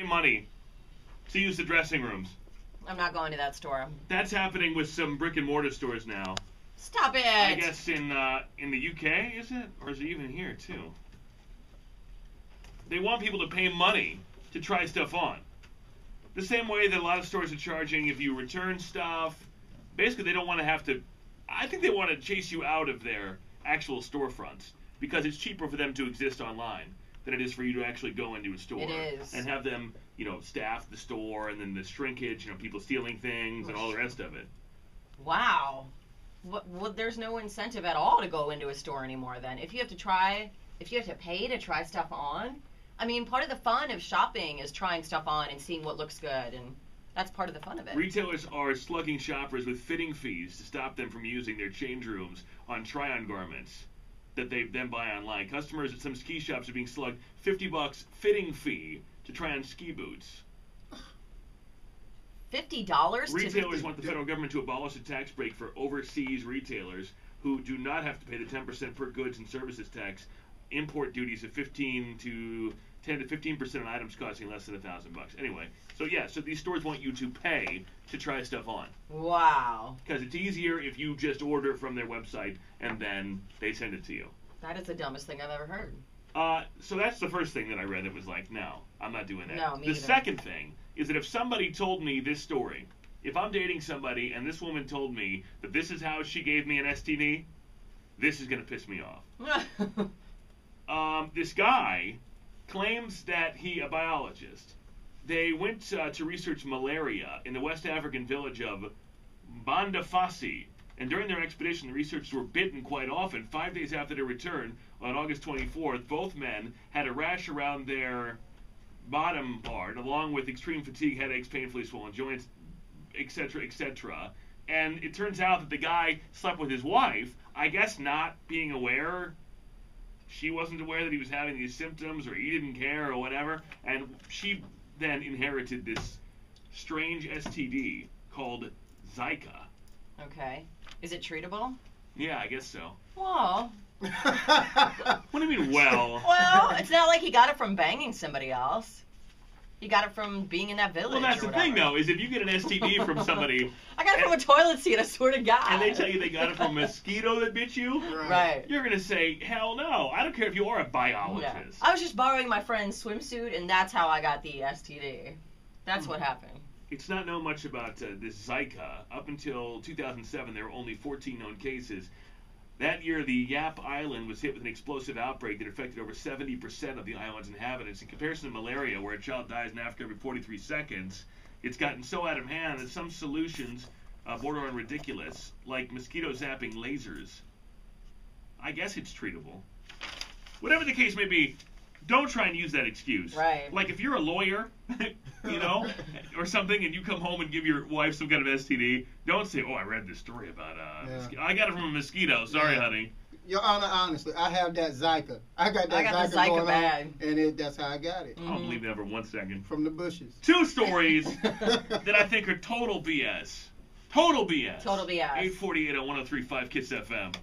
Money to use the dressing rooms. I'm not going to that store. That's happening with some brick and mortar stores now. Stop it. I guess in the UK, is it? Or is it even here, too? They want people to pay money to try stuff on. The same way that a lot of stores are charging if you return stuff. Basically, they don't want to have to... I think they want to chase you out of their actual storefronts because it's cheaper for them to exist online than it is for you to actually go into a store. It is. And have them, staff the store, and then the shrinkage, people stealing things and all the rest of it. Wow. There's no incentive at all to go into a store anymore then. If you have to pay to try stuff on, I mean, part of the fun of shopping is trying stuff on and seeing what looks good, and that's part of the fun of it. Retailers are slugging shoppers with fitting fees to stop them from using their change rooms on try-on garments that they then buy online. Customers at some ski shops are being slugged $50 fitting fee to try on ski boots. $50? Retailers want the federal government to abolish a tax break for overseas retailers who do not have to pay the 10% per goods and services tax, import duties of 10 to 15% on items costing less than $1,000. Anyway, so these stores want you to pay to try stuff on. Wow. Because it's easier if you just order from their website and then they send it to you. That is the dumbest thing I've ever heard. So that's the first thing that I read that was like, no, I'm not doing that. No, me The either. second thing is that if somebody told me this story, if I'm dating somebody and this woman told me that this is how she gave me an STD, this is going to piss me off. This guy claims that a biologist, they went to research malaria in the West African village of Bandafasi, and during their expedition, the researchers were bitten quite often. 5 days after their return, on August 24th, both men had a rash around their bottom part, along with extreme fatigue, headaches, painfully swollen joints, etc., etc. And it turns out that the guy slept with his wife, I guess not being aware. She wasn't aware that he was having these symptoms, or he didn't care, or whatever. And she then inherited this strange STD called Zika. Okay. Is it treatable? Yeah, I guess so. Well. What do you mean, well? Well, it's not like he got it from banging somebody else. He got it from being in that village. Well, that's the thing, though, is if you get an STD from somebody... I got it from a toilet seat, I swear to God. And they tell you they got it from a mosquito that bit you? Right. You're going to say, hell no. I don't care if you are a biologist. Yeah. I was just borrowing my friend's swimsuit, and that's how I got the STD. That's what happened. It's not known much about this Zika. Up until 2007, there were only 14 known cases. That year, the Yap Island was hit with an explosive outbreak that affected over 70% of the island's inhabitants. In comparison to malaria, where a child dies in Africa every 43 seconds, it's gotten so out of hand that some solutions border on ridiculous, like mosquito zapping lasers. I guess it's treatable. Whatever the case may be, don't try and use that excuse. Right. Like if you're a lawyer, or something, and you come home and give your wife some kind of STD, don't say, oh, I read this story about I got it from a mosquito. Sorry, honey. Your Honor, honestly, I have that Zika. I got the Zika going bag. on, and that's how I got it. I don't believe that for 1 second. From the bushes. 2 stories that I think are total BS. Total BS. Total BS. 848 on 103.5 KISS FM.